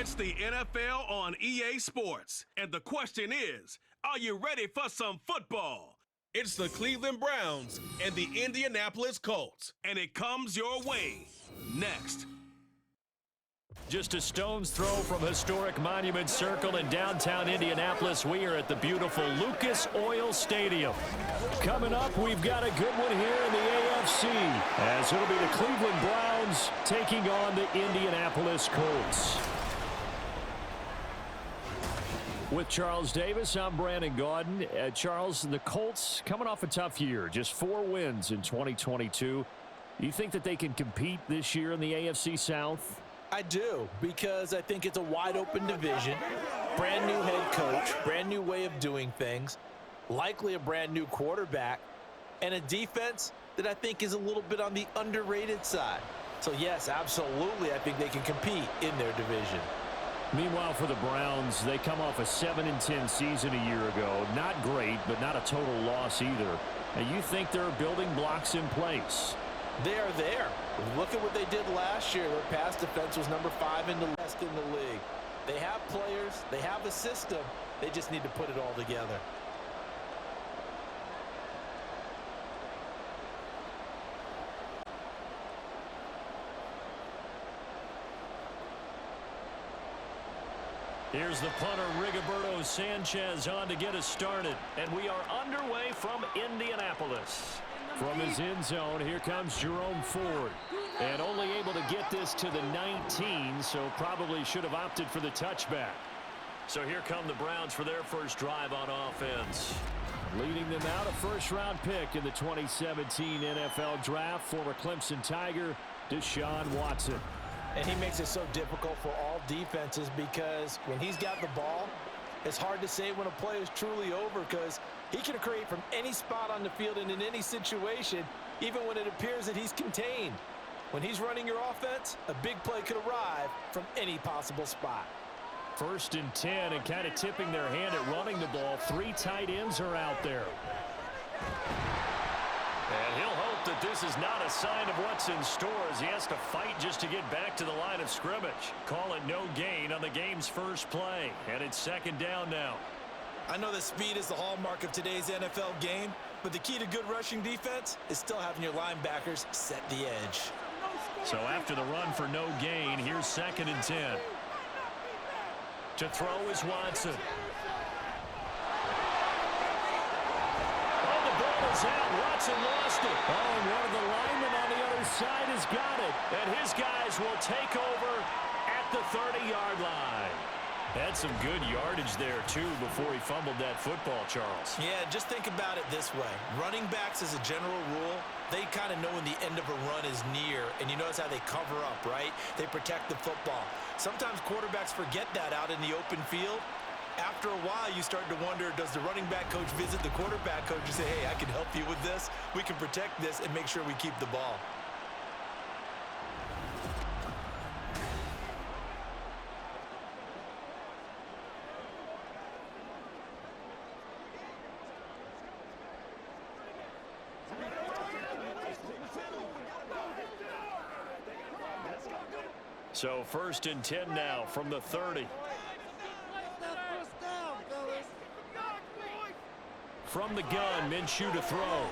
It's the NFL on EA Sports, and the question is, are you ready for some football? It's the Cleveland Browns and the Indianapolis Colts, and it comes your way next. Just a stone's throw from historic Monument Circle in downtown Indianapolis, we are at the beautiful Lucas Oil Stadium. Coming up, we've got a good one here in the AFC, as it'll be the Cleveland Browns taking on the Indianapolis Colts. With Charles Davis, I'm Brandon Gaudin. Charles, the Colts coming off a tough year, just 4 wins in 2022. You think that they can compete this year in the AFC South? I do, because I think it's a wide-open division, brand new head coach, brand new way of doing things, likely a brand new quarterback, and a defense that I think is a little bit on the underrated side. So yes, absolutely, I think they can compete in their division. Meanwhile, for the Browns, they come off a 7-10 season a year ago. Not great, but not a total loss either. And you think there are building blocks in place? They are there. Look at what they did last year. Their pass defense was number 5 in the best in the league. They have players. They have a system. They just need to put it all together. Here's the punter, Rigoberto Sanchez, on to get us started. And we are underway from Indianapolis. From his end zone, here comes Jerome Ford. And only able to get this to the 19, so probably should have opted for the touchback. So here come the Browns for their first drive on offense. Leading them out, a first-round pick in the 2017 NFL Draft, former Clemson Tiger, Deshaun Watson. And he makes it so difficult for all defenses because when he's got the ball, it's hard to say when a play is truly over because he can create from any spot on the field and in any situation, even when it appears that he's contained. When he's running your offense, a big play could arrive from any possible spot. 1st and 10, and kind of tipping their hand at running the ball. 3 tight ends are out there. And he'll hope that this is not a sign of what's in store as he has to fight just to get back to the line of scrimmage. Call it no gain on the game's first play, and it's 2nd down now. I know that speed is the hallmark of today's NFL game, but the key to good rushing defense is still having your linebackers set the edge. So after the run for no gain, here's 2nd and 10. To throw is Watson. Oh, the ball is out. Watson lost it. Oh, and one of the linemen on the other side has got it. And his guys will take over at the 30-yard line. Had some good yardage there, too, before he fumbled that football, Charles. Yeah, just think about it this way. Running backs, as a general rule, they kind of know when the end of a run is near, and you notice how they cover up, right? They protect the football. Sometimes quarterbacks forget that out in the open field. After a while, you start to wonder, does the running back coach visit the quarterback coach and say, hey, I can help you with this. We can protect this and make sure we keep the ball. So 1st and 10 now from the 30. From the gun, Minshew to throw.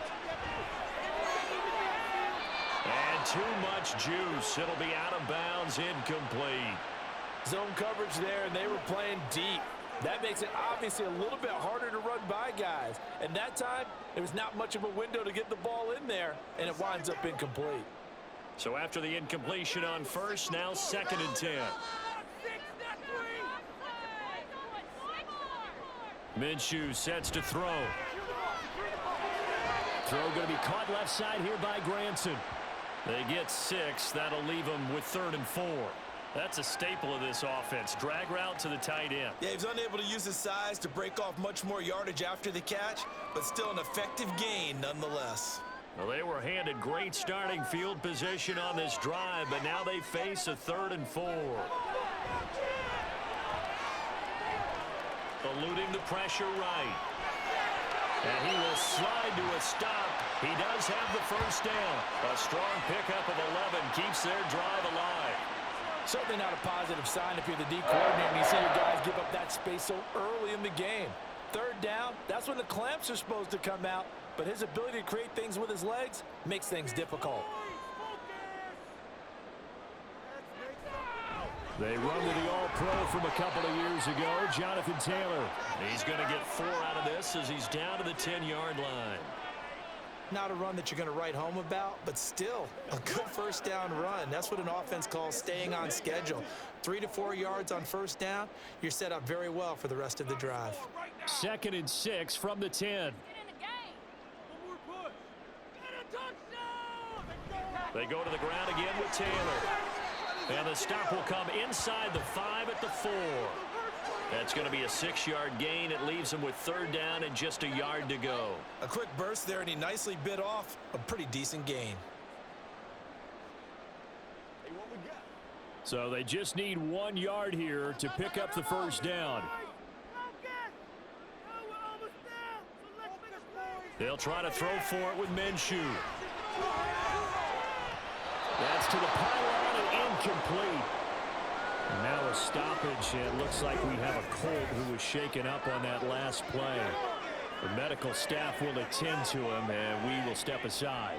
And too much juice. It'll be out of bounds, incomplete. Zone coverage there, and they were playing deep. That makes it obviously a little bit harder to run by guys. And that time, there was not much of a window to get the ball in there, and it winds up incomplete. So after the incompletion on 1st, now 2nd and 10. Minshew sets to throw. Throw going to be caught left side here by Granson. They get 6. That'll leave them with 3rd and 4. That's a staple of this offense. Drag route to the tight end. Yeah, he was unable to use his size to break off much more yardage after the catch, but still an effective gain nonetheless. Well, they were handed great starting field position on this drive, but now they face a 3rd and 4. Eluding the pressure right. And he will slide to a stop. He does have the 1st down. A strong pickup of 11 keeps their drive alive. Certainly not a positive sign if you're the D coordinator and you see your guys give up that space so early in the game. Third down, that's when the clamps are supposed to come out, but his ability to create things with his legs makes things difficult. They run with the All-Pro from a couple of years ago, Jonathan Taylor. He's going to get 4 out of this as he's down to the 10-yard line. Not a run that you're going to write home about, but still a good first down run. That's what an offense calls staying on schedule. 3 to 4 yards on first down, you're set up very well for the rest of the drive. 2nd and 6 from the 10. They go to the ground again with Taylor. And the stop will come inside the 5 at the 4. That's going to be a 6-yard gain. It leaves him with 3rd down and just a yard to go. A quick burst there, and he nicely bit off a pretty decent gain. So they just need 1 yard here to pick up the first down. They'll try to throw for it with Minshew. That's to the pylon and incomplete. And now a stoppage, and it looks like we have a Colt who was shaken up on that last play. The medical staff will attend to him, and we will step aside.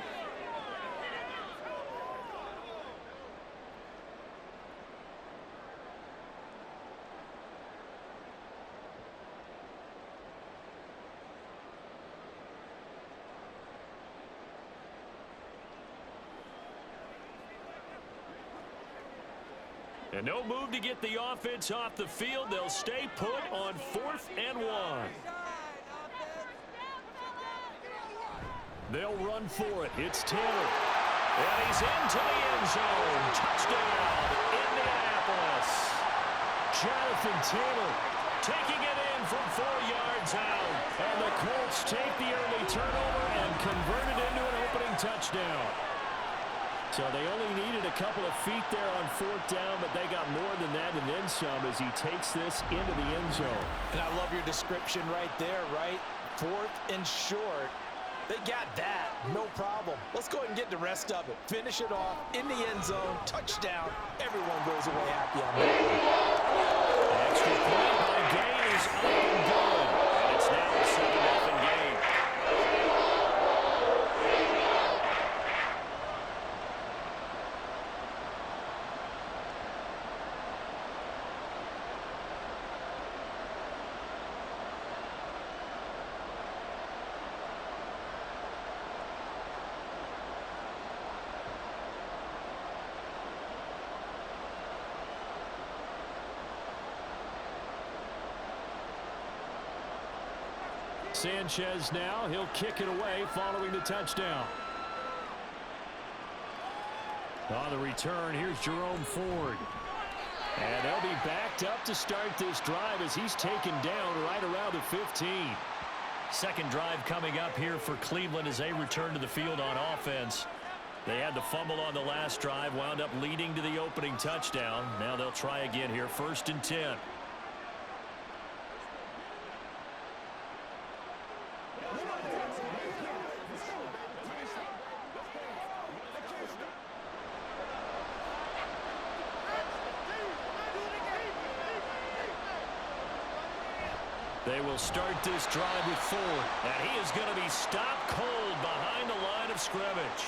And no move to get the offense off the field. They'll stay put on 4th and 1. They'll run for it. It's Taylor. And he's into the end zone. Touchdown, Indianapolis. Jonathan Taylor taking it in from 4 yards out. And the Colts take the early turnover and convert it into an opening touchdown. So they only needed a couple of feet there on 4th down, but they got more than that and then some as he takes this into the end zone. And I love your description right there, right? 4th and short. They got that. No problem. Let's go ahead and get the rest of it. Finish it off in the end zone. Touchdown. Everyone goes away happy on that. Extra point by Gay is up and good. And it's now a 7-0 game. Sanchez now, he'll kick it away following the touchdown. On the return, here's Jerome Ford. And they'll be backed up to start this drive as he's taken down right around the 15. Second drive coming up here for Cleveland as they return to the field on offense. They had the fumble on the last drive, wound up leading to the opening touchdown. Now they'll try again here, 1st and 10. They will start this drive with Ford, and he is going to be stopped cold behind the line of scrimmage.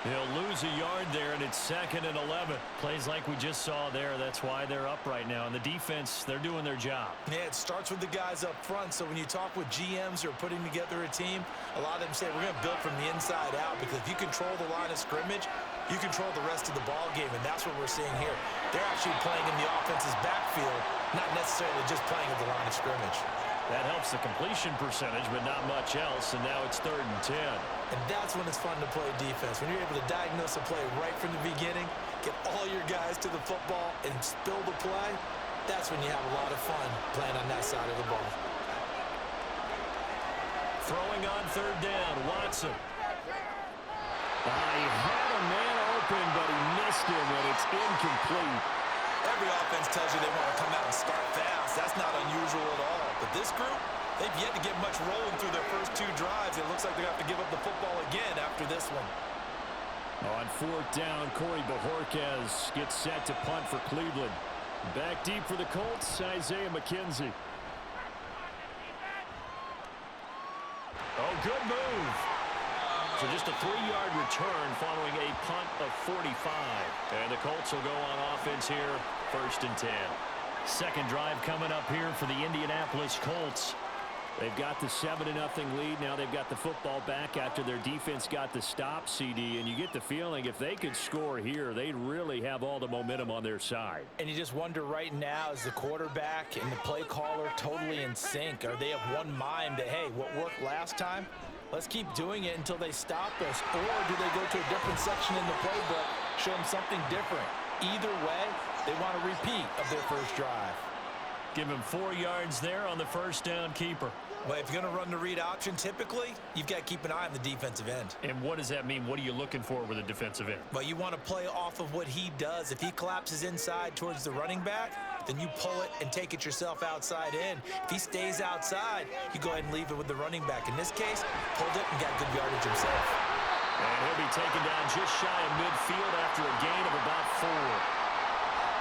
He'll lose a yard there, and it's 2nd and 11. Plays like we just saw there. That's why they're up right now. And the defense, they're doing their job. Yeah, it starts with the guys up front. So when you talk with GMs who are putting together a team, a lot of them say we're going to build from the inside out, because if you control the line of scrimmage, you control the rest of the ball game, and that's what we're seeing here. They're actually playing in the offense's backfield, not necessarily just playing at the line of scrimmage. That helps the completion percentage, but not much else, and now it's 3rd and 10. And that's when it's fun to play defense. When you're able to diagnose a play right from the beginning, get all your guys to the football, and spill the play, that's when you have a lot of fun playing on that side of the ball. Throwing on 3rd down, Watson. He had a man open, but he missed him, and it's incomplete. Every offense tells you they want to come out and start fast. That's not unusual at all. But this group, they've yet to get much rolling through their first 2 drives. It looks like they have to give up the football again after this one. On fourth down, Corey Bojorquez gets set to punt for Cleveland. Back deep for the Colts, Isaiah McKenzie. Oh, good move. So just a 3-yard return following a punt of 45. And the Colts will go on offense here, 1st and 10. Second drive coming up here for the Indianapolis Colts. They've got the 7-0 lead. Now they've got the football back after their defense got the stop, CD. And you get the feeling if they could score here, they'd really have all the momentum on their side. And you just wonder right now, is the quarterback and the play caller totally in sync? Are they of one mind that, hey, what worked last time, let's keep doing it until they stop us? Or do they go to a different section in the playbook, show them something different? Either way, they want a repeat of their first drive. Give him 4 yards there on the first down keeper. Well, if you're going to run the read option, typically, you've got to keep an eye on the defensive end. And what does that mean? What are you looking for with a defensive end? Well, you want to play off of what he does. If he collapses inside towards the running back, then you pull it and take it yourself outside in. If he stays outside, you go ahead and leave it with the running back. In this case, pulled it and got good yardage himself. And he'll be taken down just shy of midfield after a gain of about 4.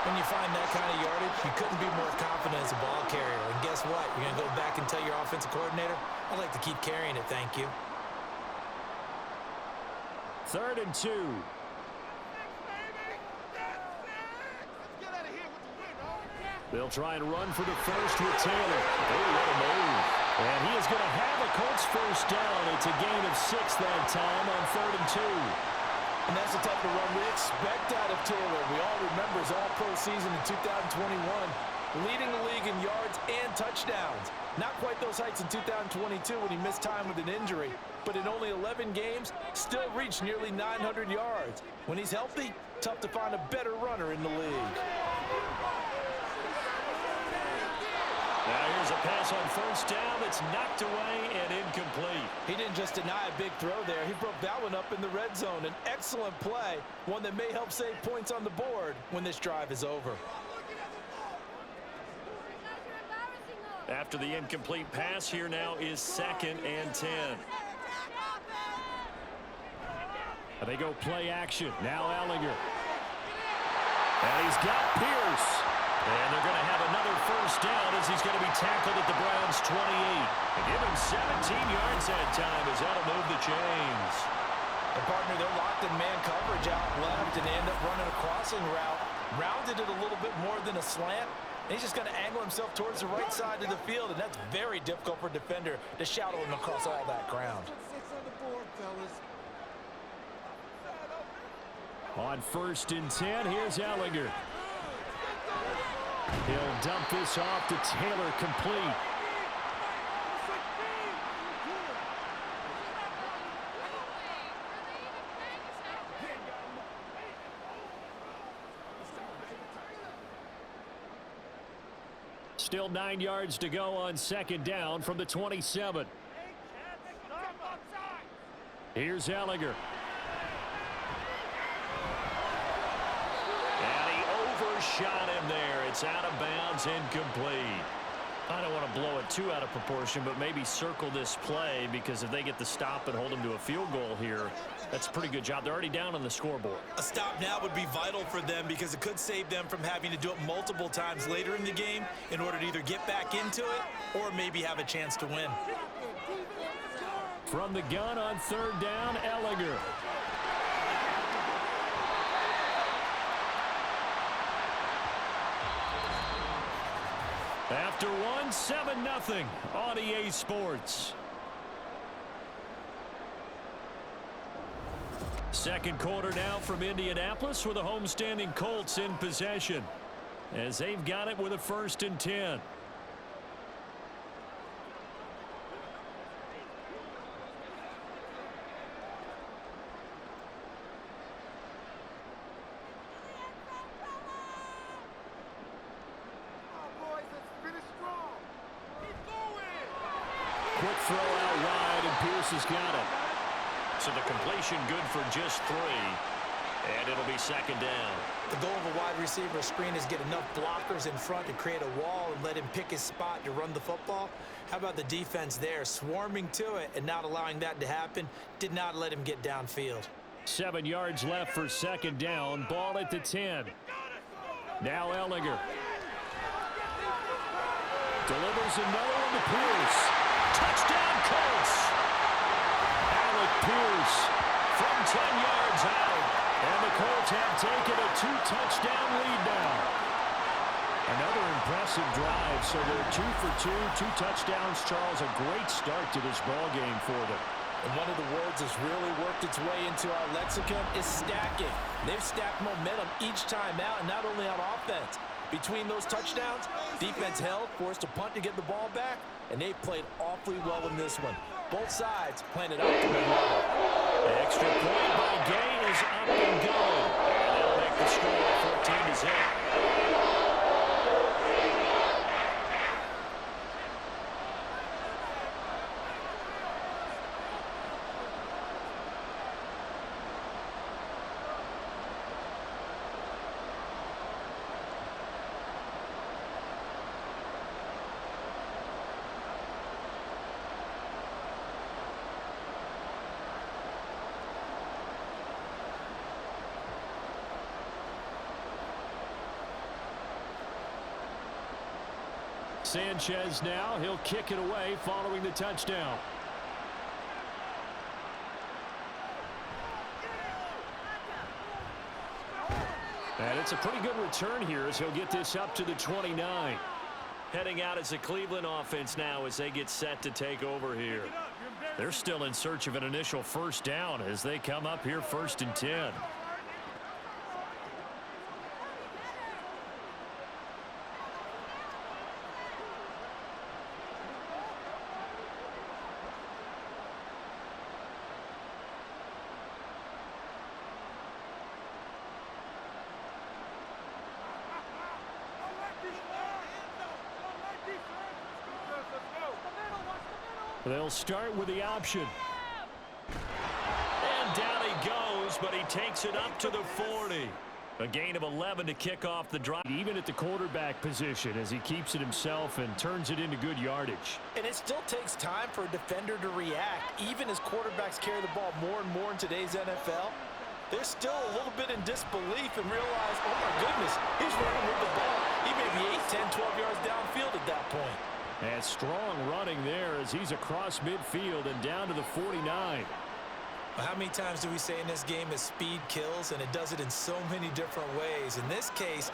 When you find that kind of yardage, you couldn't be more confident as a ball carrier. And guess what? You're going to go back and tell your offensive coordinator, I'd like to keep carrying it, thank you. 3rd and 2. They'll try and run for the first with Taylor. Oh, what a move. And he is going to have a Colts first down. It's a gain of 6 that time on 3rd and 2. And that's the type of run we expect out of Taylor. We all remember his all-pro season in 2021, leading the league in yards and touchdowns. Not quite those heights in 2022 when he missed time with an injury, but in only 11 games, still reached nearly 900 yards. When he's healthy, tough to find a better runner in the league. Now here's a pass on first down that's knocked away and incomplete. He didn't just deny a big throw there. He broke that one up in the red zone. An excellent play, one that may help save points on the board when this drive is over. After the incomplete pass, here now is 2nd and 10. They go play action. Now Ellinger. And he's got Pierce. And they're going to have another first down as he's going to be tackled at the Browns' 28. They give him 17 yards that time as that'll move the chains. And partner, they're locked in man coverage out left, and they end up running a crossing route. Rounded it a little bit more than a slant. And he's just going to angle himself towards the right side of the field, and that's very difficult for a defender to shadow him across all that ground. On 1st and 10, here's Ellinger. He'll dump this off to Taylor, complete. Still 9 yards to go on 2nd down from the 27. Here's Ellinger. Shot him there. It's out of bounds, incomplete. I don't want to blow it too out of proportion, but maybe circle this play, because if they get the stop and hold them to a field goal here, that's a pretty good job. They're already down on the scoreboard. A stop now would be vital for them because it could save them from having to do it multiple times later in the game in order to either get back into it or maybe have a chance to win. From the gun on 3rd down, Ellinger. After one, 7-0 on EA Sports. Second quarter now from Indianapolis with the homestanding Colts in possession as they've got it with a 1st and 10. Quick throw out wide, and Pierce has got it. So the completion good for just 3. And it'll be 2nd down. The goal of a wide receiver screen is get enough blockers in front to create a wall and let him pick his spot to run the football. How about the defense there, swarming to it and not allowing that to happen? Did not let him get downfield. 7 yards left for second down. Ball at the 10. Now Ellinger. Delivers another one to Pierce. Touchdown, Colts! Alec Pierce from 10 yards out. And the Colts have taken a 2-touchdown lead now. Another impressive drive. So they're 2 for 2 touchdowns. Charles, a great start to this ball game for them. And one of the words that's really worked its way into our lexicon is stacking. They've stacked momentum each time out, and not only on offense. Between those touchdowns, defense held, forced a punt to get the ball back, and they played awfully well in this one. Both sides planted up to win. The extra point by Gay is up and going. And they'll make the score 14-0. Sanchez now, he'll kick it away following the touchdown. And it's a pretty good return here as he'll get this up to the 29. Heading out as the Cleveland offense now as they get set to take over here. They're still in search of an initial first down as they come up here 1st and 10. They'll start with the option. And down he goes, but he takes it up to the 40. A gain of 11 to kick off the drive, even at the quarterback position, as he keeps it himself and turns it into good yardage. And it still takes time for a defender to react. Even as quarterbacks carry the ball more and more in today's NFL, they're still a little bit in disbelief and realize, oh my goodness, he's running with the ball. He may be 8, 10, 12 yards downfield at that point. And strong running there as he's across midfield and down to the 49. Well, how many times do we say in this game that speed kills, and it does it in so many different ways? In this case,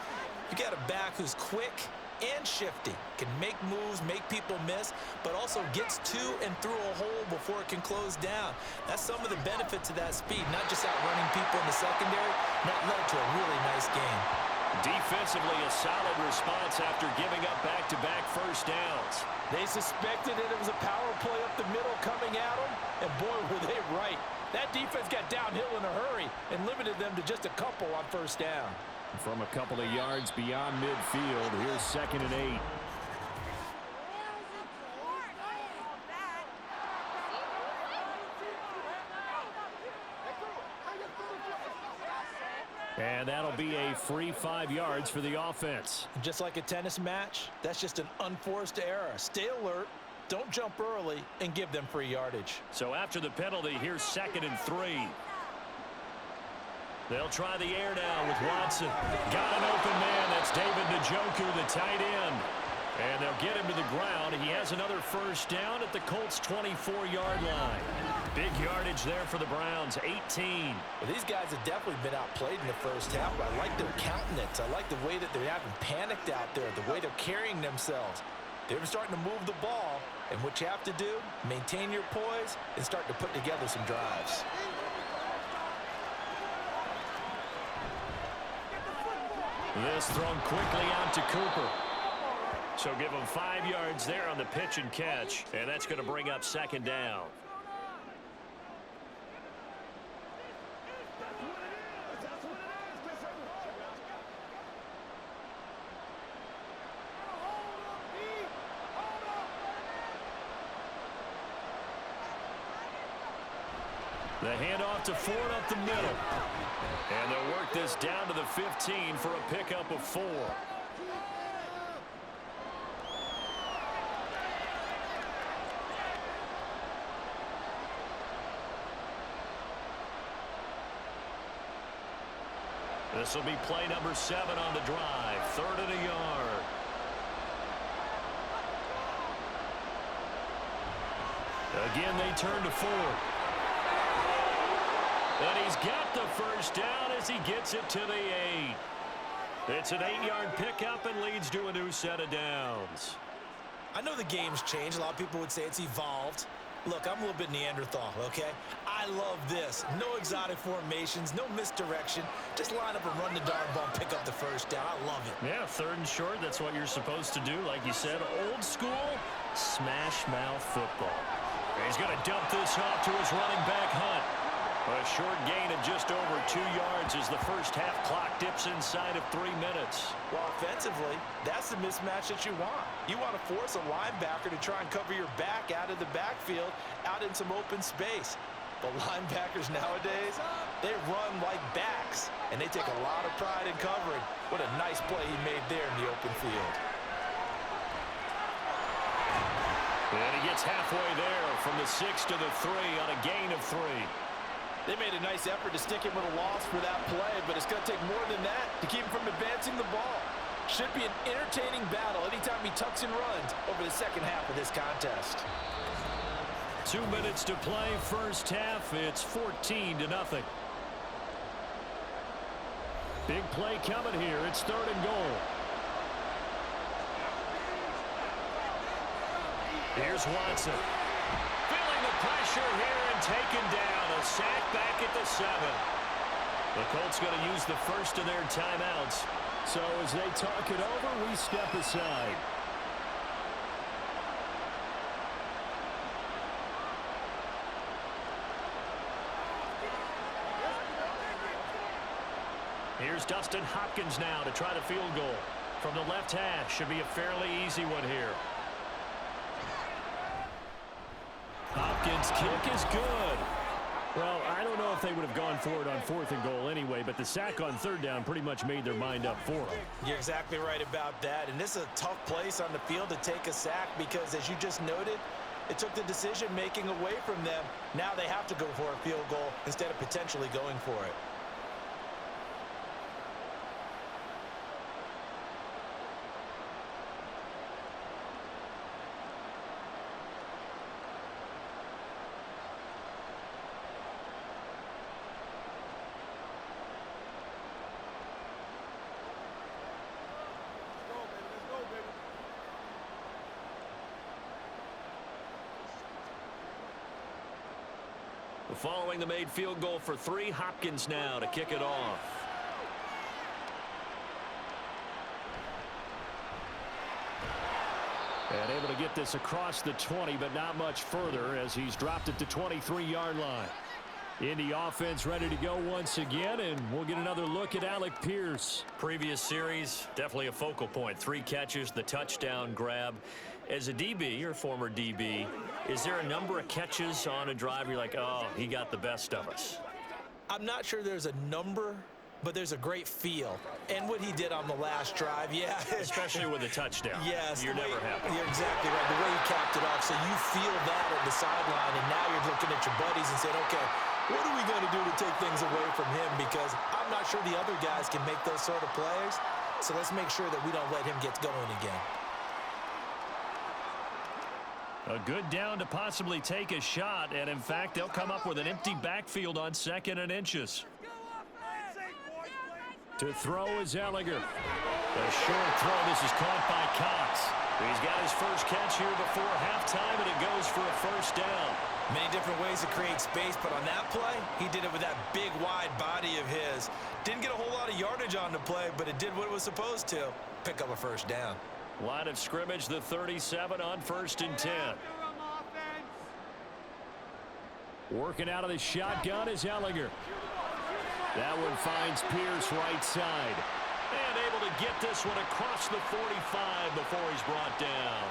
you got a back who's quick and shifty, can make moves, make people miss, but also gets to and through a hole before it can close down. That's some of the benefits of that speed, not just outrunning people in the secondary, that led to a really nice game. Defensively, a solid response after giving up back-to-back first downs. They suspected that it was a power play up the middle coming at them, and boy, were they right. That defense got downhill in a hurry and limited them to just a couple on first down. From a couple of yards beyond midfield, here's 2nd and 8. And that'll be a free 5 yards for the offense. Just like a tennis match, that's just an unforced error. Stay alert, don't jump early, and give them free yardage. So after the penalty, here's 2nd and 3. They'll try the air now with Watson. Got an open man. That's David Njoku, the tight end. And they'll get him to the ground. He has another first down at the Colts' 24-yard line. Big yardage there for the Browns, 18. Well, these guys have definitely been outplayed in the first half, but I like their countenance. I like the way that they haven't panicked out there, the way they're carrying themselves. They're starting to move the ball, and what you have to do, maintain your poise and start to put together some drives. This thrown quickly out to Cooper. So give him 5 yards there on the pitch and catch, and that's going to bring up 2nd down. The handoff to Ford up the middle. And they'll work this down to the 15 for a pickup of 4. This will be play number 7 on the drive. 3rd and a yard. Again, they turn to Ford. And he's got the first down as he gets it to the 8. It's an 8-yard pickup and leads to a new set of downs. I know the game's changed. A lot of people would say it's evolved. Look, I'm a little bit Neanderthal, okay? I love this. No exotic formations, no misdirection. Just line up and run the darn ball and pick up the first down. I love it. Yeah, 3rd and short, that's what you're supposed to do. Like you said, old school, smash mouth football. He's going to dump this off to his running back, Hunt. A short gain of just over 2 yards as the first half clock dips inside of 3 minutes. Well, offensively, that's the mismatch that you want. You want to force a linebacker to try and cover your back out of the backfield, out in some open space. But linebackers nowadays, they run like backs, and they take a lot of pride in covering. What a nice play he made there in the open field. And he gets halfway there from the 6 to the 3 on a gain of 3. They made a nice effort to stick him with a loss for that play, but it's going to take more than that to keep him from advancing the ball. Should be an entertaining battle anytime he tucks and runs over the second half of this contest. 2 minutes to play first half. It's 14-0. Big play coming here. It's 3rd and goal. Here's Watson. Feeling the pressure here and taken down. A sack back at the 7. The Colts going to use the first of their timeouts. So as they talk it over, we step aside. Here's Dustin Hopkins now to try the field goal. From the left hash, should be a fairly easy one here. Hopkins' kick is good. Well, I don't know if they would have gone for it on 4th and goal anyway, but the sack on 3rd down pretty much made their mind up for them. You're exactly right about that, and this is a tough place on the field to take a sack because, as you just noted, it took the decision-making away from them. Now they have to go for a field goal instead of potentially going for it. Following the made field goal for 3, Hopkins now to kick it off. And able to get this across the 20, but not much further as he's dropped it to 23-yard line. Indy offense ready to go once again, and we'll get another look at Alec Pierce. Previous series, definitely a focal point. 3 catches, the touchdown grab. As a DB, or former DB, is there a number of catches on a drive you're like, oh, he got the best of us? I'm not sure there's a number, but there's a great feel. And what he did on the last drive, yeah. Especially with a touchdown. Yes. You're never happy. You're exactly right. The way he capped it off, so you feel that at the sideline, and now you're looking at your buddies and saying, okay, what are we going to do to take things away from him? Because I'm not sure the other guys can make those sort of plays. So let's make sure that we don't let him get going again. A good down to possibly take a shot, and in fact, they'll come up with an empty backfield on 2nd and inches. To throw is Ellinger. A short throw. This is caught by Cox. He's got his first catch here before halftime, and it goes for a first down. Many different ways to create space, but on that play, he did it with that big, wide body of his. Didn't get a whole lot of yardage on the play, but it did what it was supposed to. Pick up a first down. Line of scrimmage, the 37 on 1st and 10. Working out of the shotgun is Ellinger. That one finds Pierce right side. And able to get this one across the 45 before he's brought down.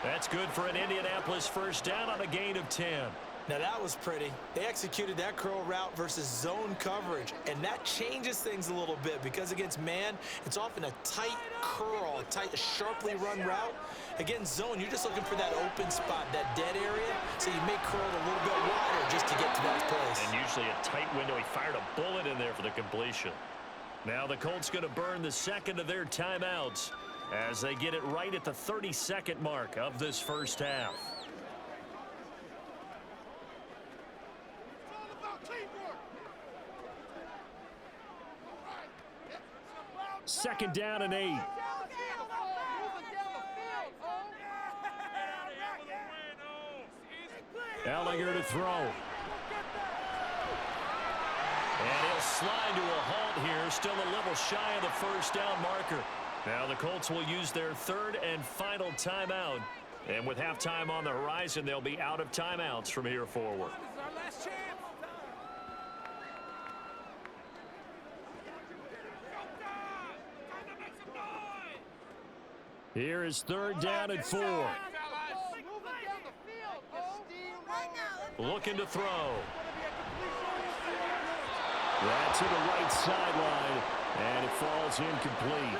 That's good for an Indianapolis first down on a gain of 10. Now that was pretty. They executed that curl route versus zone coverage, and that changes things a little bit because against man, it's often a tight curl, a tight, sharply run route. Against zone, you're just looking for that open spot, that dead area, so you may curl it a little bit wider just to get to that place. And usually a tight window. He fired a bullet in there for the completion. Now the Colts going to burn the second of their timeouts as they get it right at the 30-second mark of this first half. Second down and 8. Ellinger to throw. And he'll slide to a halt here, still a little shy of the first down marker. Now the Colts will use their third and final timeout. And with halftime on the horizon, they'll be out of timeouts from here forward. Here is third down and 4. Looking to throw. That to the right sideline, and it falls incomplete.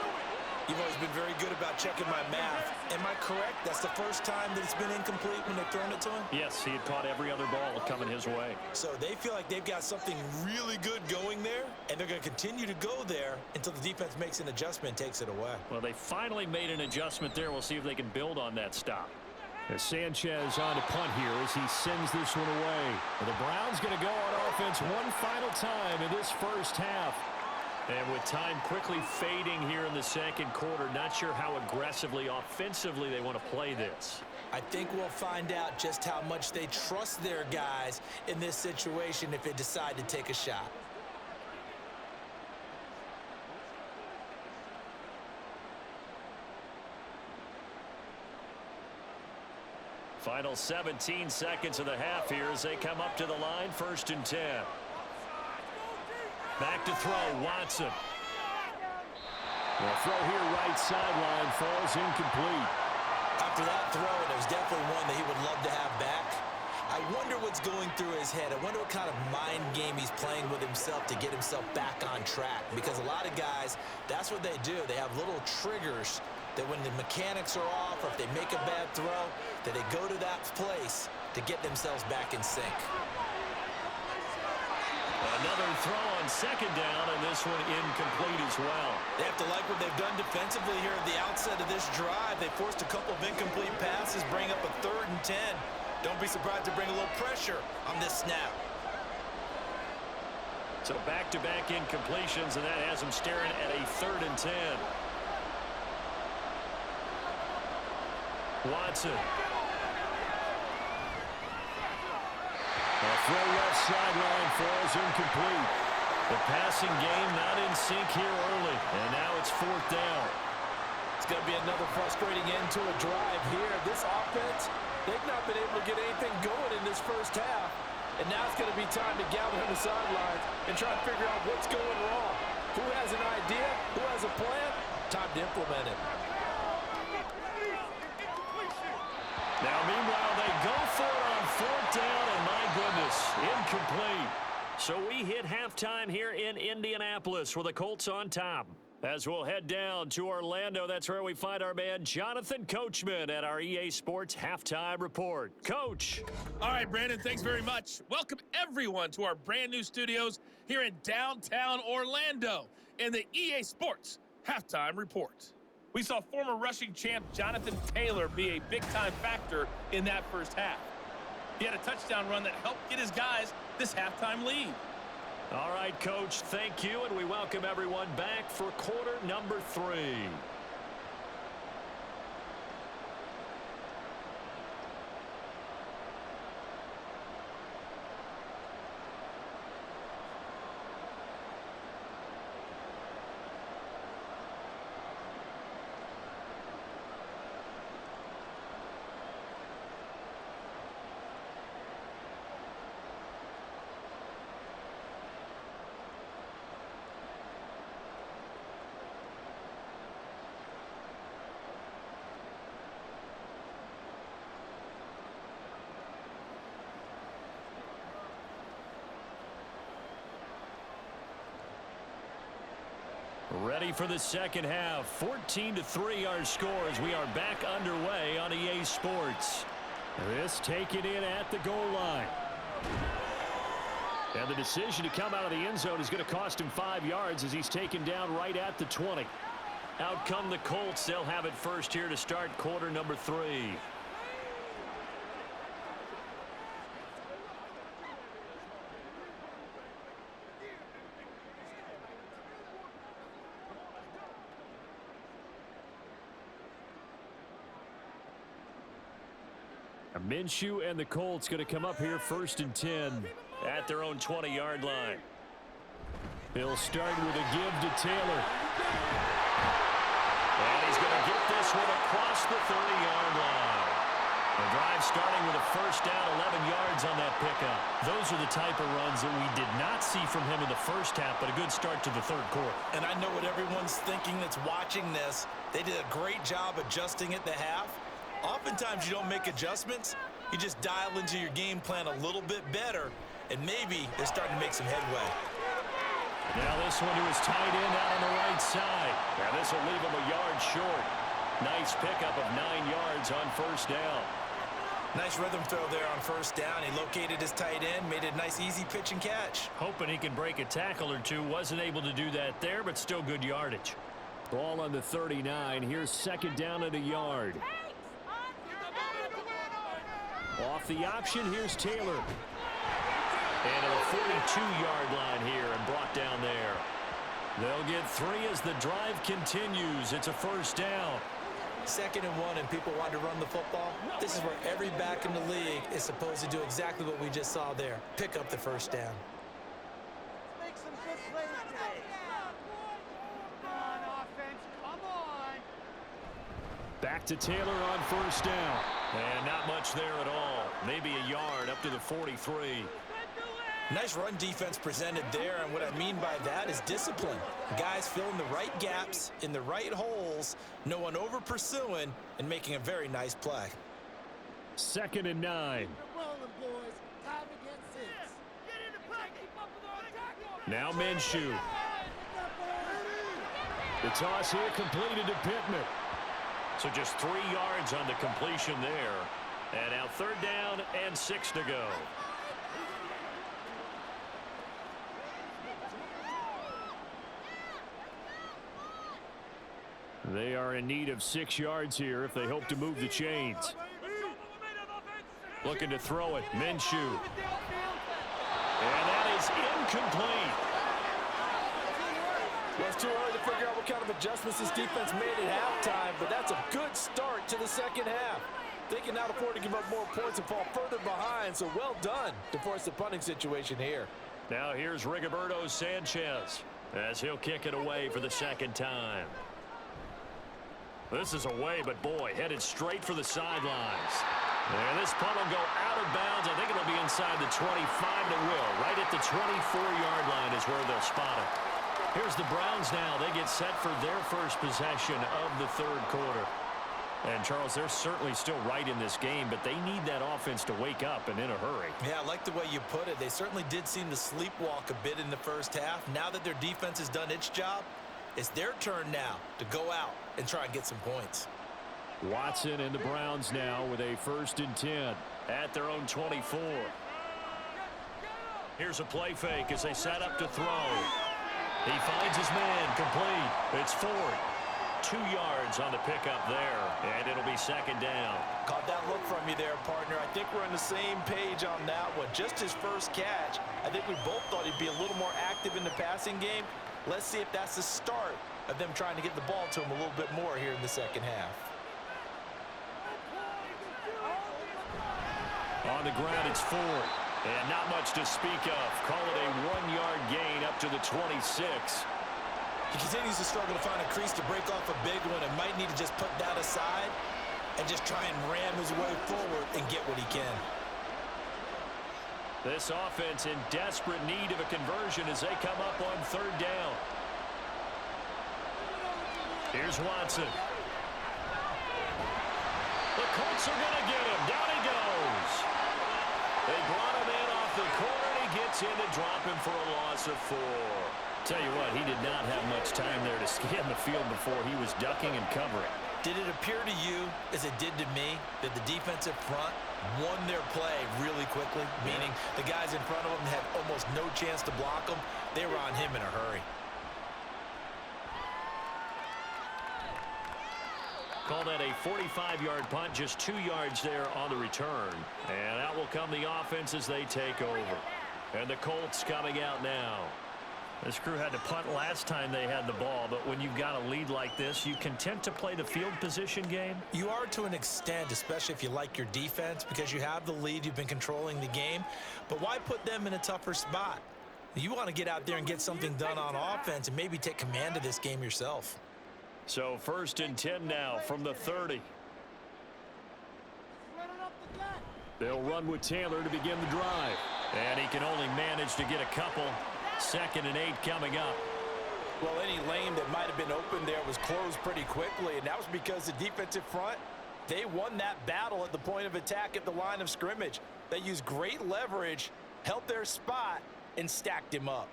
You've always been very good about checking my math. Am I correct? That's the first time that it's been incomplete when they've thrown it to him? Yes, he had caught every other ball coming his way. So they feel like they've got something really good going there, and they're going to continue to go there until the defense makes an adjustment and takes it away. Well, they finally made an adjustment there. We'll see if they can build on that stop. As Sanchez on to punt here as he sends this one away. And the Browns going to go on offense one final time in this first half. And with time quickly fading here in the second quarter, not sure how aggressively, offensively they want to play this. I think we'll find out just how much they trust their guys in this situation if they decide to take a shot. Final 17 seconds of the half here as they come up to the line, 1st and 10. Back to throw, Watson. The throw here, right sideline, falls incomplete. After that throw, and it was definitely one that he would love to have back. I wonder what's going through his head. I wonder what kind of mind game he's playing with himself to get himself back on track. Because a lot of guys, that's what they do. They have little triggers that when the mechanics are off or if they make a bad throw, that they go to that place to get themselves back in sync. Another throw on second down, and this one incomplete as well. They have to like what they've done defensively here at the outset of this drive. They forced a couple of incomplete passes, bring up a 3rd and 10. Don't be surprised to bring a little pressure on this snap. So back-to-back incompletions, and that has them staring at a 3rd and 10. Watson. A throw left sideline falls incomplete. The passing game not in sync here early, and now it's 4th down. It's going to be another frustrating end to a drive here. This offense, they've not been able to get anything going in this first half. And now it's going to be time to gather on the sidelines and try to figure out what's going wrong. Who has an idea? Who has a plan? Time to implement it. Now, meanwhile, they go for it on 4th down, and my goodness, incomplete. So we hit halftime here in Indianapolis with the Colts on top. As we'll head down to Orlando, that's where we find our man Jonathan Coachman at our EA Sports Halftime Report. Coach. All right, Brandon, thanks very much. Welcome, everyone, to our brand new studios here in downtown Orlando in the EA Sports Halftime Report. We saw former rushing champ Jonathan Taylor be a big-time factor in that first half. He had a touchdown run that helped get his guys this halftime lead. All right, Coach, thank you, and we welcome everyone back for quarter number 3. Ready for the second half. 14-3 our score as we are back underway on EA Sports. This taken in at the goal line. And the decision to come out of the end zone is going to cost him 5 yards as he's taken down right at the 20. Out come the Colts. They'll have it first here to start quarter number 3. Minshew and the Colts going to come up here first and 10 at their own 20-yard line. He'll start with a give to Taylor. And he's going to get this one across the 30-yard line. The drive starting with a first down, 11 yards on that pickup. Those are the type of runs that we did not see from him in the first half, but a good start to the third quarter. And I know what everyone's thinking that's watching this. They did a great job adjusting at the half. Oftentimes you don't make adjustments. You just dial into your game plan a little bit better, and maybe they're starting to make some headway. Now this one to his tight end out on the right side. Now this will leave him a yard short. Nice pickup of 9 yards on first down. Nice rhythm throw there on first down. He located his tight end, made a nice easy pitch and catch. Hoping he can break a tackle or two. Wasn't able to do that there, but still good yardage. Ball on the 39. Here's second down at a yard. Off the option, here's Taylor. And a 42-yard line here and brought down there. They'll get 3 as the drive continues. It's a first down. 2nd and 1, and people want to run the football. This is where every back in the league is supposed to do exactly what we just saw there. Pick up the first down. Make some good plays today. Come on, offense. Come on. Back to Taylor on first down. And not much there at all. Maybe a yard up to the 43. Nice run defense presented there, and what I mean by that is discipline. Guys filling the right gaps in the right holes, no one over pursuing, and making a very nice play. 2nd and 9. Now Minshew. The toss here completed to Pittman. So just 3 yards on the completion there. And now 3rd down and 6 to go. They are in need of 6 yards here if they hope to move the chains. Looking to throw it. Minshew. And that is incomplete. Well, it's too early to figure out what kind of adjustments this defense made at halftime, but that's a good start to the second half. They can now afford to give up more points and fall further behind, so well done to force the punting situation here. Now here's Rigoberto Sanchez as he'll kick it away for the 2nd time. This is away, but boy, headed straight for the sidelines. And this punt will go out of bounds. I think it'll be inside the 25 to Will. Right at the 24-yard line is where they'll spot it. Here's the Browns now. They get set for their first possession of the third quarter. And, Charles, they're certainly still right in this game, but they need that offense to wake up and in a hurry. Yeah, I like the way you put it. They certainly did seem to sleepwalk a bit in the first half. Now that their defense has done its job, it's their turn now to go out and try and get some points. Watson and the Browns now with a 1st and 10 at their own 24. Here's a play fake as they set up to throw. He finds his man complete. It's Ford. 2 yards on the pickup there, and it'll be 2nd down. Caught that look from you there, partner. I think we're on the same page on that one. Just his first catch. I think we both thought he'd be a little more active in the passing game. Let's see if that's the start of them trying to get the ball to him a little bit more here in the second half. On the ground, it's Ford. And not much to speak of. Call it a 1-yard gain up to the 26. He continues to struggle to find a crease to break off a big one and might need to just put that aside and just try and ram his way forward and get what he can. This offense in desperate need of a conversion as they come up on 3rd down. Here's Watson. The Colts are going to get him. Down he goes. They brought him in off the corner, and he gets in to drop him for a loss of 4. Tell you what, he did not have much time there to scan the field before he was ducking and covering. Did it appear to you, as it did to me, that the defensive front won their play really quickly? Meaning the guys in front of them had almost no chance to block them. They were on him in a hurry. Call that a 45-yard punt, just 2 yards there on the return. And out will come the offense as they take over. And the Colts coming out now. This crew had to punt last time they had the ball, but when you've got a lead like this, you content to play the field position game? You are to an extent, especially if you like your defense, because you have the lead, you've been controlling the game. But why put them in a tougher spot? You want to get out there and get something done on offense and maybe take command of this game yourself. So 1st and 10 now from the 30. They'll run with Taylor to begin the drive. And he can only manage to get a couple. 2nd and 8 coming up. Well, any lane that might have been open there was closed pretty quickly, and that was because the defensive front, they won that battle at the point of attack at the line of scrimmage. They used great leverage, held their spot, and stacked him up.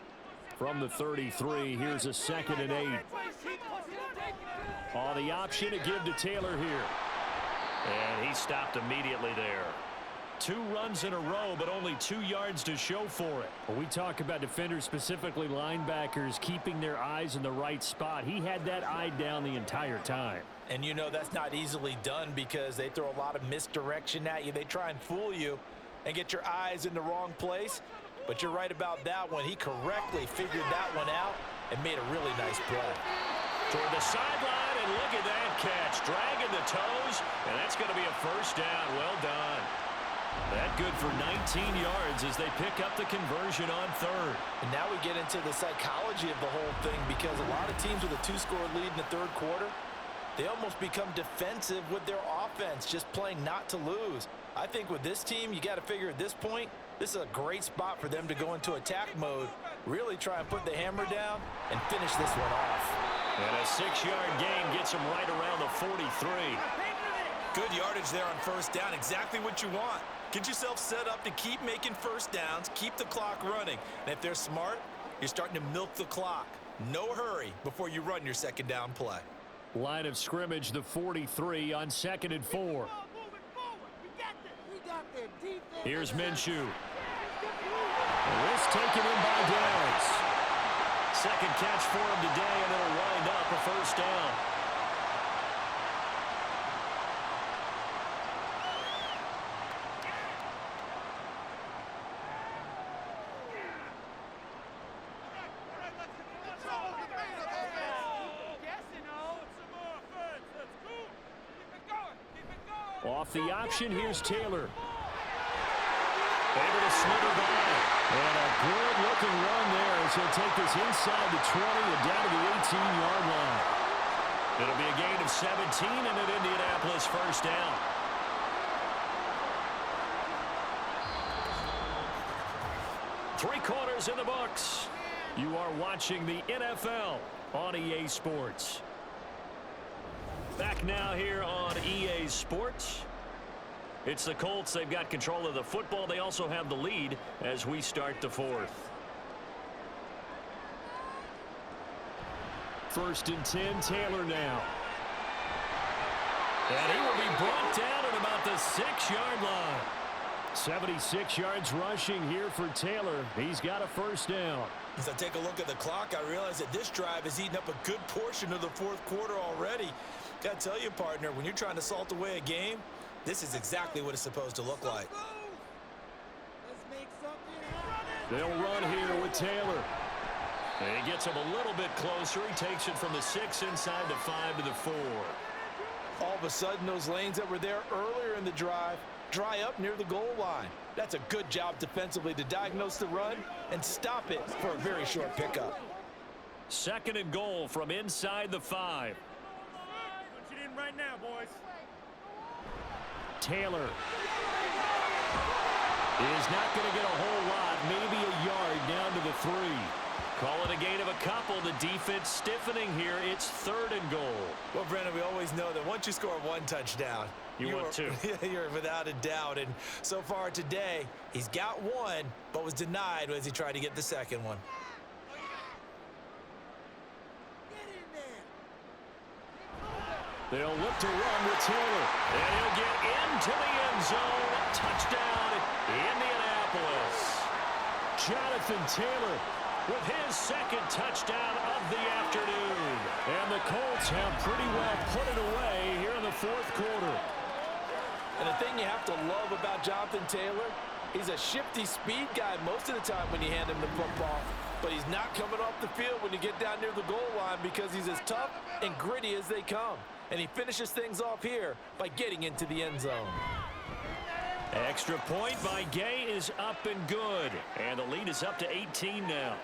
From the 33, here's a 2nd and 8. On the option to give to Taylor here. And he stopped immediately there. 2 runs in a row, but only 2 yards to show for it. When we talk about defenders, specifically linebackers, keeping their eyes in the right spot, he had that eye down the entire time. And you know that's not easily done because they throw a lot of misdirection at you. They try and fool you and get your eyes in the wrong place. But you're right about that one. He correctly figured that one out and made a really nice play. Toward the sideline, and look at that catch. Dragging the toes, and that's going to be a 1st down. Well done. That good for 19 yards as they pick up the conversion on 3rd. And now we get into the psychology of the whole thing because a lot of teams with a 2-score lead in the 3rd quarter, they almost become defensive with their offense, just playing not to lose. I think with this team, you got to figure at this point, this is a great spot for them to go into attack mode, really try and put the hammer down and finish this one off. And a 6-yard gain gets them right around the 43. Good yardage there on 1st down, exactly what you want. Get yourself set up to keep making 1st downs, keep the clock running. And if they're smart, you're starting to milk the clock. No hurry before you run your 2nd down play. Line of scrimmage, the 43 on 2nd and 4. Here's Minshew. This taken in by Downs. 2nd catch for him today, and it'll wind up a 1st down. Off the option, here's Taylor. Able to slither by. And a good-looking run there as he'll take this inside the 20 and down to the 18-yard line. It'll be a gain of 17 and an Indianapolis 1st down. Three quarters in the books. You are watching the NFL on EA Sports. Back now here on EA Sports. It's the Colts. They've got control of the football. They also have the lead as we start the 4th. 1st and 10, Taylor now. And he will be brought down at about the 6-yard line. 76 yards rushing here for Taylor. He's got a 1st down. As I take a look at the clock, I realize that this drive has eaten up a good portion of the 4th quarter already. Got to tell you, partner, when you're trying to salt away a game, this is exactly what it's supposed to look like. They'll run here with Taylor. And he gets him a little bit closer. He takes it from the 6 inside the 5 to the 4. All of a sudden, those lanes that were there earlier in the drive dry up near the goal line. That's a good job defensively to diagnose the run and stop it for a very short pickup. 2nd and goal from inside the 5. Punch it in right now, boys. Taylor is not going to get a whole lot, maybe a yard down to the 3. Call it a gain of a couple. The defense stiffening here. It's 3rd and goal. Well, Brennan, we always know that once you score 1 touchdown, you want 2. You're without a doubt. And so far today, he's got 1, but was denied as he tried to get the 2nd one. They'll look to run with Taylor. And he'll get into the end zone. Touchdown, Indianapolis. Jonathan Taylor with his second touchdown of the afternoon. And the Colts have pretty well put it away here in the fourth quarter. And the thing you have to love about Jonathan Taylor, he's a shifty speed guy most of the time when you hand him the football. But he's not coming off the field when you get down near the goal line because he's as tough and gritty as they come. And he finishes things off here by getting into the end zone. Extra point by Gay is up and good. And the lead is up to 18 now.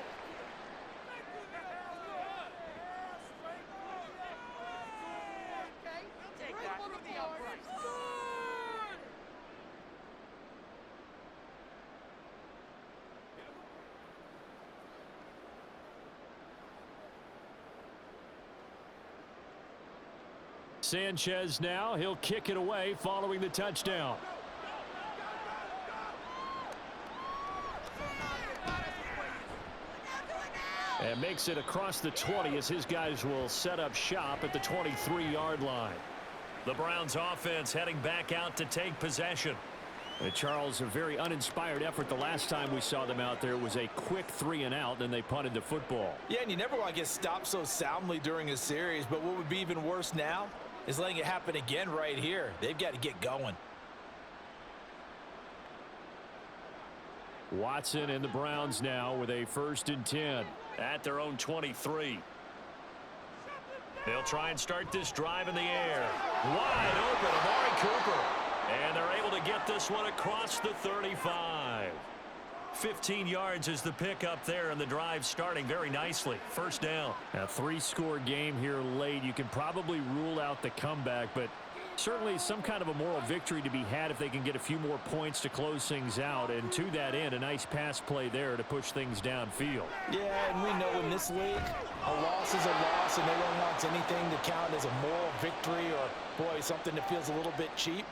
Sanchez now, he'll kick it away following the touchdown. And makes it across the 20 as his guys will set up shop at the 23-yard line. The Browns offense heading back out to take possession. And Charles, a very uninspired effort the last time we saw them out there. It was a quick 3-and-out, then they punted the football. Yeah, and you never want to get stopped so soundly during a series, but what would be even worse now is letting it happen again right here. They've got to get going. Watson and the Browns now with a 1st and 10 at their own 23. They'll try and start this drive in the air. Wide open, Amari Cooper. And they're able to get this one across the 35. 15 yards is the pickup there, and the drive starting very nicely. 1st down. A 3-score game here late. You can probably rule out the comeback, but certainly some kind of a moral victory to be had if they can get a few more points to close things out. And to that end, a nice pass play there to push things downfield. Yeah, and we know in this league, a loss is a loss, and no one wants anything to count as a moral victory or, boy, something that feels a little bit cheap.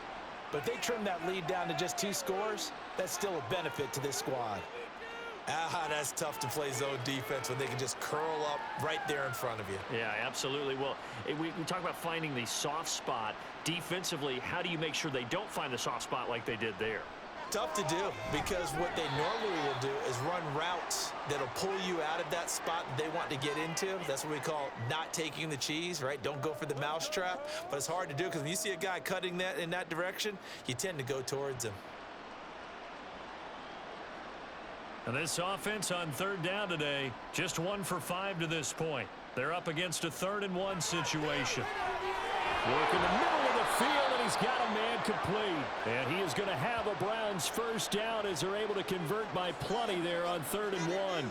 But if they trim that lead down to just 2 scores, that's still a benefit to this squad. That's tough to play zone defense when they can just curl up right there in front of you. Yeah, absolutely. Well, we talk about finding the soft spot. Defensively, how do you make sure they don't find the soft spot like they did there? Tough to do, because what they normally will do is run routes that'll pull you out of that spot that they want to get into. That's what we call not taking the cheese, right? Don't go for the mousetrap. But it's hard to do because when you see a guy cutting that in that direction, you tend to go towards him. And this offense on 3rd down today, just 1 for 5 to this point. They're up against a 3rd and 1 situation. Work in the middle of the field, and he's got a man complete. And he is going to have a Browns 1st down as they're able to convert by plenty there on 3rd and 1.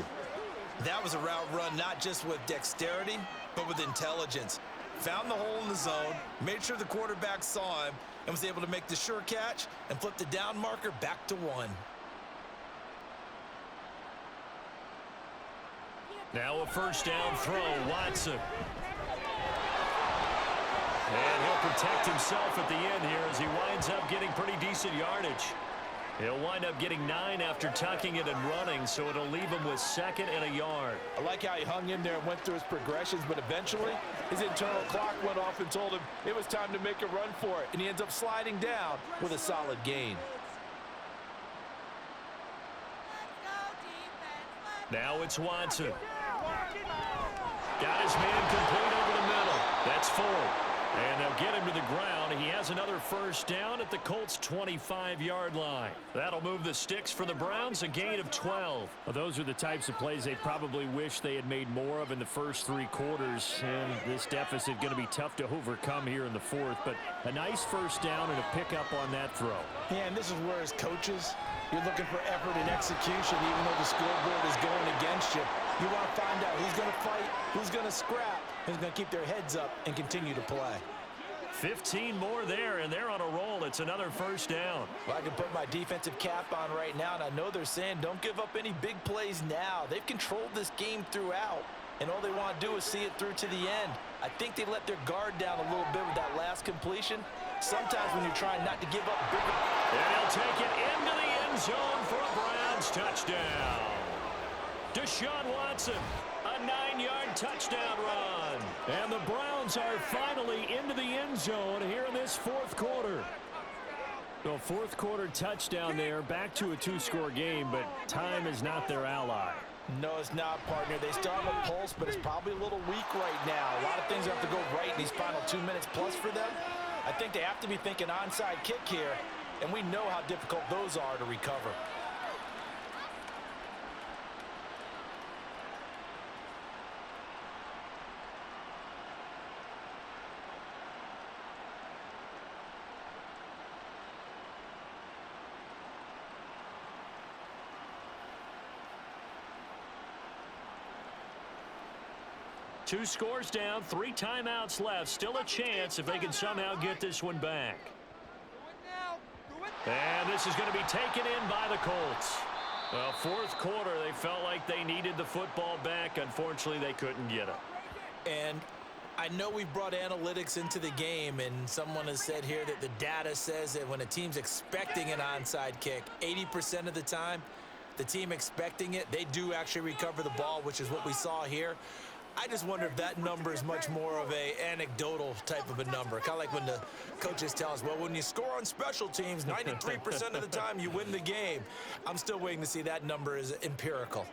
That was a route run not just with dexterity, but with intelligence. Found the hole in the zone, made sure the quarterback saw him, and was able to make the sure catch and flip the down marker back to 1. Now a 1st down throw, Watson. And he'll protect himself at the end here as he winds up getting pretty decent yardage. He'll wind up getting 9 after tucking it and running, so it'll leave him with 2nd and a yard. I like how he hung in there and went through his progressions, but eventually his internal clock went off and told him it was time to make a run for it, and he ends up sliding down with a solid gain. Now it's Watson. Got his man complete over the middle. That's 4. And they'll get him to the ground. He has another 1st down at the Colts' 25-yard line. That'll move the sticks for the Browns, a gain of 12. Well, those are the types of plays they probably wish they had made more of in the first 3 quarters. And this deficit going to be tough to overcome here in the 4th. But a nice 1st down and a pickup on that throw. Yeah, and this is where, as coaches, you're looking for effort and execution, even though the scoreboard is going against you. You want to find out who's going to fight, who's going to scrap, who's going to keep their heads up and continue to play. 15 more there, and they're on a roll. It's another 1st down. Well, I can put my defensive cap on right now, and I know they're saying don't give up any big plays now. They've controlled this game throughout, and all they want to do is see it through to the end. I think they let their guard down a little bit with that last completion. Sometimes when you're trying not to give up bigger. And he'll take it into the end zone for a Browns touchdown. Deshaun Watson, 9-yard touchdown run. And the Browns are finally into the end zone here in this fourth quarter. The fourth quarter touchdown there, back to a 2-score game, but time is not their ally. No, it's not, partner. They still have a pulse, but it's probably a little weak right now. A lot of things have to go right in these final 2 minutes plus for them. I think they have to be thinking onside kick here, and we know how difficult those are to recover. Two scores down, 3 timeouts left. Still a chance if they can somehow get this one back. And this is going to be taken in by the Colts. Well, fourth quarter, they felt like they needed the football back. Unfortunately, they couldn't get it. And I know we've brought analytics into the game, and someone has said here that the data says that when a team's expecting an onside kick, 80% of the time, the team expecting it, they do actually recover the ball, which is what we saw here. I just wonder if that number is much more of a anecdotal type of a number. Kind of like when the coaches tell us, well, when you score on special teams, 93% of the time you win the game. I'm still waiting to see that number is empirical.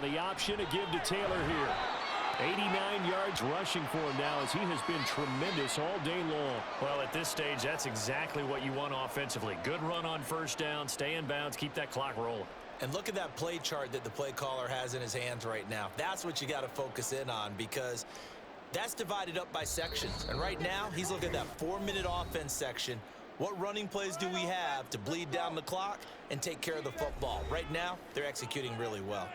The option to give to Taylor here. 89 yards rushing for him now as he has been tremendous all day long. Well, at this stage, that's exactly what you want offensively. Good run on first down, stay in bounds, keep that clock rolling. And look at that play chart that the play caller has in his hands right now. That's what you got to focus in on, because that's divided up by sections. And right now, he's looking at that 4-minute offense section. What running plays do we have to bleed down the clock and take care of the football? Right now, they're executing really well.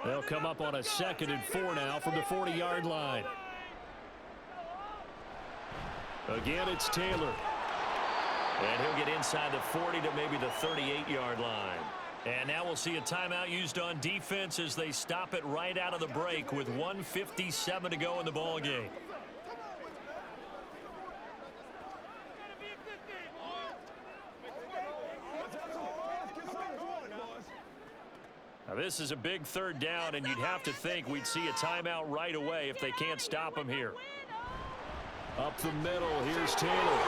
They'll come up on a 2nd and 4 now from the 40-yard line. Again, it's Taylor. And he'll get inside the 40 to maybe the 38-yard line. And now we'll see a timeout used on defense as they stop it right out of the break with 1:57 to go in the ball game. Now, this is a big 3rd down, and you'd have to think we'd see a timeout right away if they can't stop him here. Up the middle, here's Taylor.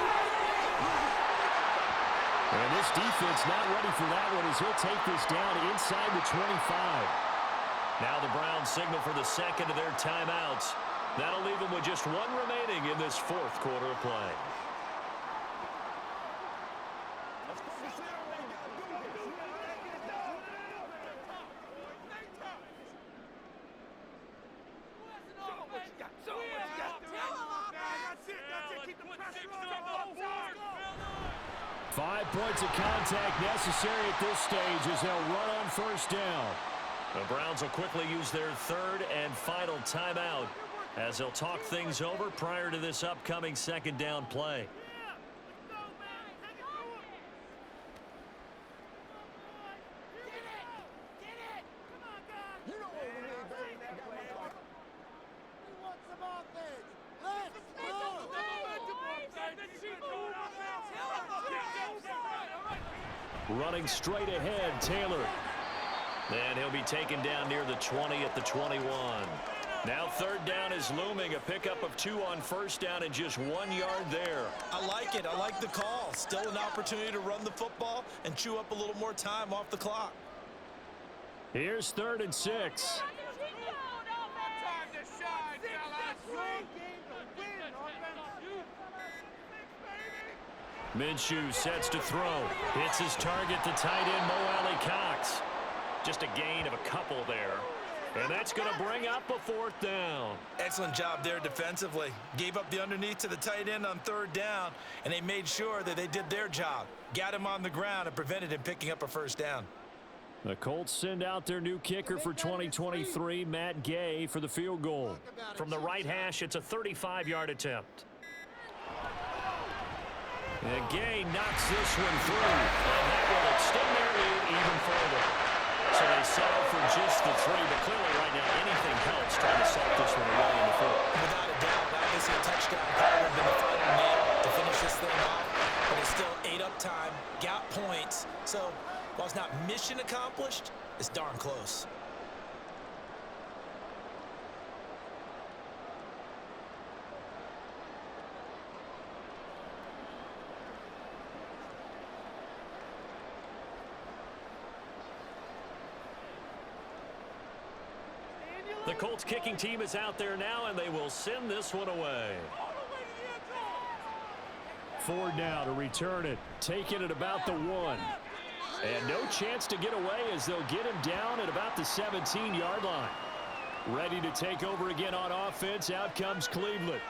And this defense not ready for that one as he'll take this down inside the 25. Now the Browns signal for the 2nd of their timeouts. That'll leave them with just 1 remaining in this 4th quarter of play. Points of contact necessary at this stage as they'll run on first down. The Browns will quickly use their 3rd and final timeout as they'll talk things over prior to this upcoming 2nd down play. Running straight ahead, Taylor. And he'll be taken down near the 20 at the 21. Now 3rd down is looming. A pickup of 2 on first down and just 1 yard there. I like it. I like the call. Still an opportunity to run the football and chew up a little more time off the clock. Here's 3rd and 6. Minshew sets to throw. Hits his target, the tight end, Mo Alley-Cox. Just a gain of a couple there. And that's going to bring up a 4th down. Excellent job there defensively. Gave up the underneath to the tight end on 3rd down, and they made sure that they did their job. Got him on the ground and prevented him picking up a 1st down. The Colts send out their new kicker for 2023, Matt Gay, for the field goal. From the right hash, it's a 35-yard attempt. And Gay knocks this one through. And that will extend their lead even further. So they settle for just the 3, but clearly right now anything helps trying to set this one away in the 4th. Without a doubt, obviously a touchdown call would have been the final nail to finish this thing off, but it's still ate up time, got points. So while it's not mission accomplished, it's darn close. The Colts kicking team is out there now, and they will send this one away. 4 now to return it. Taking it about the 1. And no chance to get away as they'll get him down at about the 17-yard line. Ready to take over again on offense. Out comes Cleveland.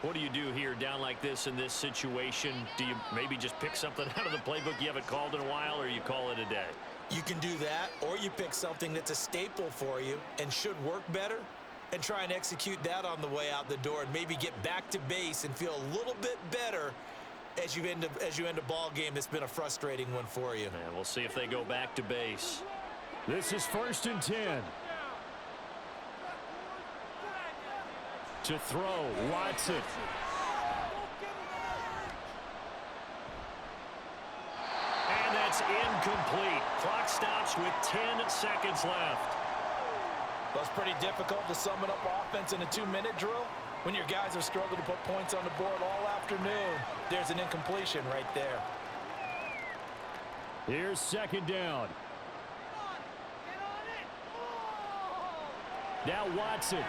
What do you do here down like this in this situation? Do you maybe just pick something out of the playbook you haven't called in a while, or you call it a day? You can do that, or you pick something that's a staple for you and should work better and try and execute that on the way out the door and maybe get back to base and feel a little bit better as you end a ball game that's been a frustrating one for you. And we'll see if they go back to base. This is 1st and 10. To throw, Watson. And that's incomplete. Clock stops with 10 seconds left. Well, it's pretty difficult to sum it up offense in a 2-minute drill when your guys have struggled to put points on the board all afternoon. There's an incompletion right there. Here's 2nd down. Now Watson.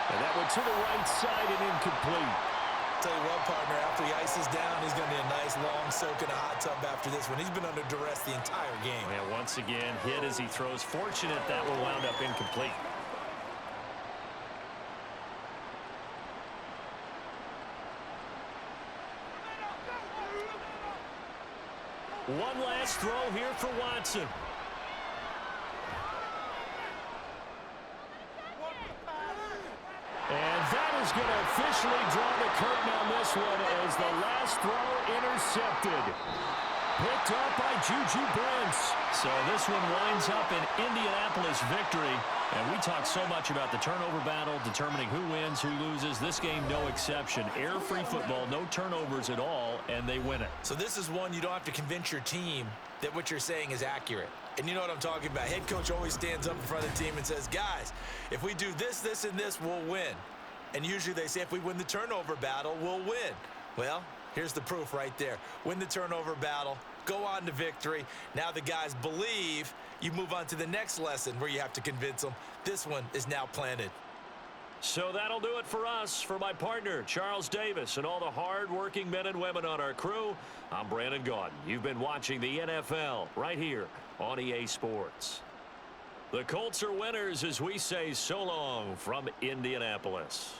And that one to the right side and incomplete. Tell you what, partner, after he ices down, he's going to be a nice long soak in a hot tub after this one. He's been under duress the entire game. And once again, hit as he throws. Fortunate that one wound up incomplete. One last throw here for Watson. And that is going to officially draw the curtain on this one as the last throw intercepted. Picked up by Juju Brents. So this one winds up in Indianapolis victory. And we talk so much about the turnover battle, determining who wins, who loses. This game, no exception. Air-free football, no turnovers at all, and they win it. So this is one you don't have to convince your team that what you're saying is accurate. And you know what I'm talking about. Head coach always stands up in front of the team and says, guys, if we do this, this, and this, we'll win. And usually they say if we win the turnover battle, we'll win. Well, here's the proof right there. Win the turnover battle, go on to victory. Now the guys believe. You move on to the next lesson where you have to convince them. This one is now planted. So that'll do it for us. For my partner, Charles Davis, and all the hard-working men and women on our crew, I'm Brandon Gaudin. You've been watching the NFL right here on EA Sports. The Colts are winners as we say so long from Indianapolis.